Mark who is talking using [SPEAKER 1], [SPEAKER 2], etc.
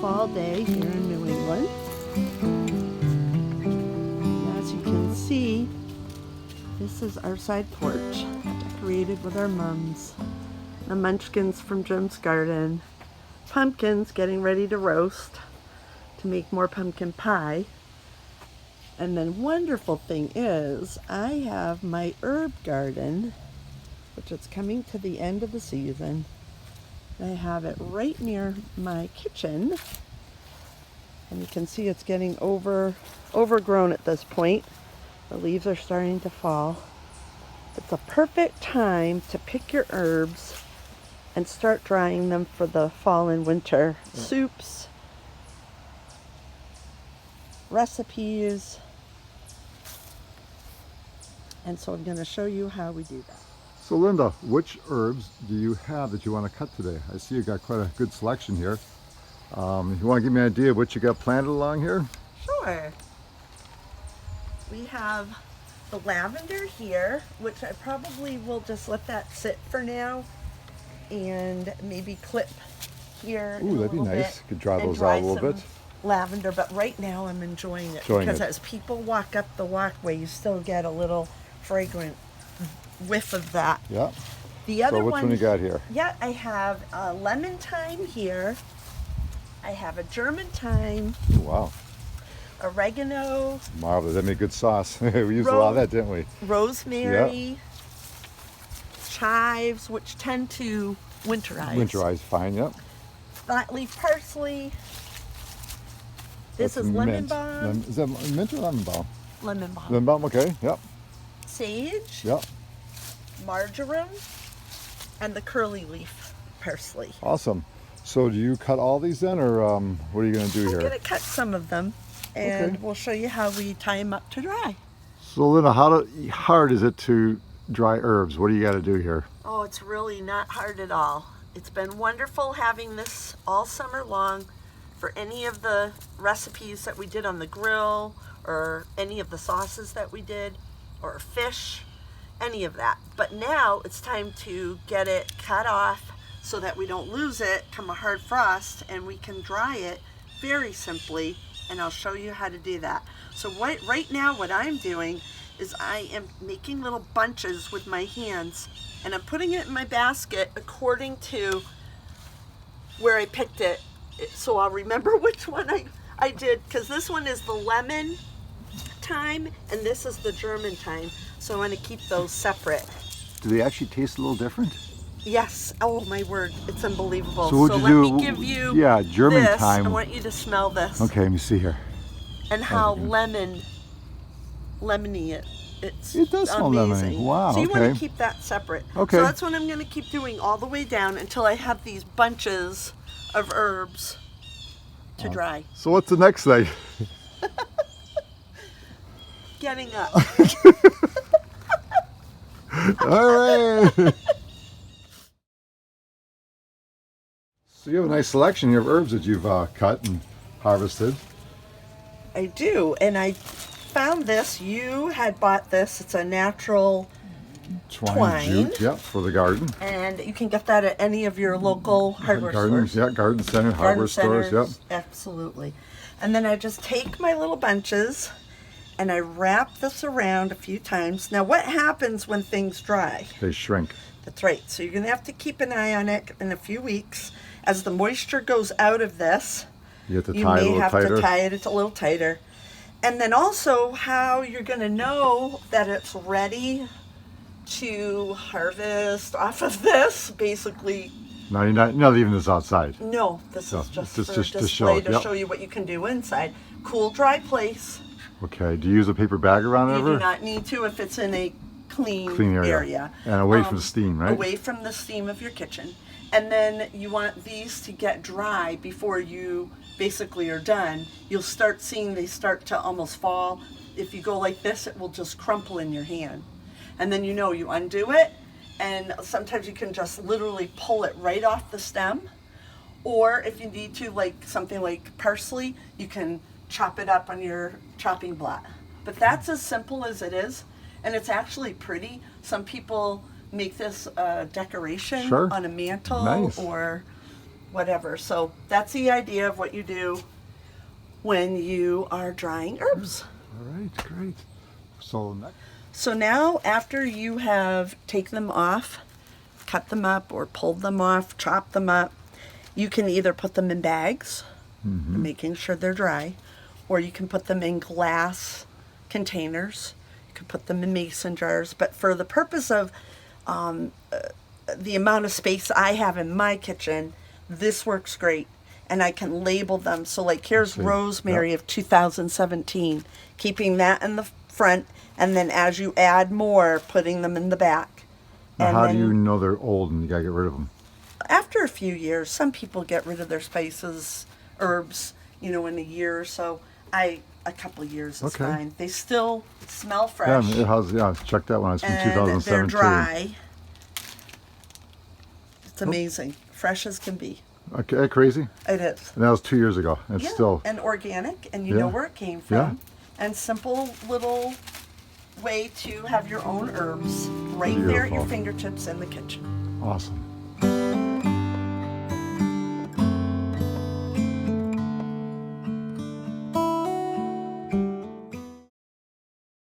[SPEAKER 1] fall day here in New England. And as you can see, this is our side porch, decorated with our mums. The munchkins from Jim's garden. Pumpkins getting ready to roast to make more pumpkin pie. And then wonderful thing is, I have my herb garden, which is coming to the end of the season. I have it right near my kitchen. And you can see it's getting overgrown at this point. The leaves are starting to fall. It's a perfect time to pick your herbs and start drying them for the fall and winter soups, recipes. And so I'm going to show you how we do that.
[SPEAKER 2] So Linda, which herbs do you have that you want to cut today? I see you got quite a good selection here. You want to give me an idea of what you got planted along here?
[SPEAKER 1] Sure. We have the lavender here, which I probably will just let that sit for now and maybe clip here.
[SPEAKER 2] Ooh, that'd be nice. Could dry those out a little bit.
[SPEAKER 1] Lavender, but right now I'm enjoying it because as people walk up the walkway, you still get a little fragrant whiff of that.
[SPEAKER 2] Yeah.
[SPEAKER 1] The other
[SPEAKER 2] so which one you got here?
[SPEAKER 1] Yeah, I have a lemon thyme here. I have a German thyme.
[SPEAKER 2] Wow.
[SPEAKER 1] Oregano.
[SPEAKER 2] Marvelous. That made good sauce. We used a lot of that, didn't we?
[SPEAKER 1] Rosemary. Chives, which tend to winterize.
[SPEAKER 2] Winterize, fine, yep.
[SPEAKER 1] Flat leaf parsley. This is lemon balm.
[SPEAKER 2] Is that mint or lemon balm?
[SPEAKER 1] Lemon balm.
[SPEAKER 2] Lemon balm, okay, yep.
[SPEAKER 1] Sage.
[SPEAKER 2] Yep.
[SPEAKER 1] Marjoram. And the curly leaf parsley.
[SPEAKER 2] Awesome. So do you cut all these then, or what are you going to do here?
[SPEAKER 1] I'm going to cut some of them, and we'll show you how we tie them up to dry.
[SPEAKER 2] So Linda, how hard is it to dry herbs? What do you got to do here?
[SPEAKER 1] Oh, it's really not hard at all. It's been wonderful having this all summer long for any of the recipes that we did on the grill, or any of the sauces that we did, or fish, any of that. But now it's time to get it cut off so that we don't lose it come a hard frost, and we can dry it very simply, and I'll show you how to do that. So right now what I'm doing is I am making little bunches with my hands, and I'm putting it in my basket according to where I picked it, so I'll remember which one I did, because this one is the lemon thyme and this is the German thyme, so I want to keep those separate.
[SPEAKER 2] Do they actually taste a little different?
[SPEAKER 1] Yes. Oh my word, it's unbelievable.
[SPEAKER 2] So,
[SPEAKER 1] let me give you
[SPEAKER 2] German
[SPEAKER 1] this.
[SPEAKER 2] thyme.
[SPEAKER 1] I want you to smell this.
[SPEAKER 2] Okay, let me see here.
[SPEAKER 1] And how lemony it
[SPEAKER 2] does smell
[SPEAKER 1] amazing.
[SPEAKER 2] lemony. Wow.
[SPEAKER 1] So you want to keep that separate.
[SPEAKER 2] Okay.
[SPEAKER 1] So that's what I'm going to keep doing all the way down until I have these bunches of herbs to dry.
[SPEAKER 2] So what's the next thing?
[SPEAKER 1] Getting up.
[SPEAKER 2] All right. So you have a nice selection here of herbs that you've cut and harvested.
[SPEAKER 1] I do, and I found this. You had bought this. It's a natural twine.
[SPEAKER 2] Jute, yep, for the garden.
[SPEAKER 1] And you can get that at any of your local hardware stores.
[SPEAKER 2] Yeah, garden center, hardware stores, yep.
[SPEAKER 1] Absolutely. And then I just take my little bunches and I wrap this around a few times. Now what happens when things dry?
[SPEAKER 2] They shrink.
[SPEAKER 1] That's right. So you're going to have to keep an eye on it in a few weeks. As the moisture goes out of this,
[SPEAKER 2] you have to tie it a little
[SPEAKER 1] may
[SPEAKER 2] tighter.
[SPEAKER 1] have to tie it a little tighter. And then also how you're going to know that it's ready to harvest off of this, basically.
[SPEAKER 2] No, you're not leaving this outside.
[SPEAKER 1] No, this is just for display
[SPEAKER 2] to
[SPEAKER 1] show you what you can do inside. Cool, dry place.
[SPEAKER 2] Okay. Do you use a paper bag around it?
[SPEAKER 1] You do not need to if it's in a clean
[SPEAKER 2] area. And away from the steam, right?
[SPEAKER 1] Away from the steam of your kitchen. And then you want these to get dry before you basically are done. You'll start seeing they start to almost fall. If you go like this, it will just crumple in your hand. And then you undo it, and sometimes you can just literally pull it right off the stem. Or if you need to, like something like parsley, you can chop it up on your chopping block. But that's as simple as it is, and it's actually pretty. Some people make this a decoration on a mantle or whatever. So that's the idea of what you do when you are drying herbs.
[SPEAKER 2] All right, great. So next.
[SPEAKER 1] So now after you have taken them off, cut them up or pulled them off, chopped them up, you can either put them in bags, making sure they're dry, or you can put them in glass containers. You can put them in mason jars. But for the purpose of the amount of space I have in my kitchen, this works great. And I can label them. So like here's rosemary of 2017, keeping that in the front, and then as you add more, putting them in the back.
[SPEAKER 2] Now,
[SPEAKER 1] And
[SPEAKER 2] how
[SPEAKER 1] then
[SPEAKER 2] do you know they're old and you gotta get rid of them?
[SPEAKER 1] after a few years, some people get rid of their spices, herbs, in a year or so. A couple of years is
[SPEAKER 2] Okay.
[SPEAKER 1] fine. They still smell
[SPEAKER 2] Yeah,
[SPEAKER 1] fresh.
[SPEAKER 2] check that one. It's from
[SPEAKER 1] And
[SPEAKER 2] 2017.
[SPEAKER 1] they're dry. It's amazing. Fresh as can be.
[SPEAKER 2] Okay, crazy.
[SPEAKER 1] It is.
[SPEAKER 2] And that was 2 years ago. It's
[SPEAKER 1] Yeah,
[SPEAKER 2] still.
[SPEAKER 1] and organic, and you
[SPEAKER 2] Yeah.
[SPEAKER 1] know where it came from.
[SPEAKER 2] Yeah.
[SPEAKER 1] And simple little way to have your own herbs right there at your
[SPEAKER 2] Beautiful.
[SPEAKER 1] fingertips in the kitchen.
[SPEAKER 2] Awesome.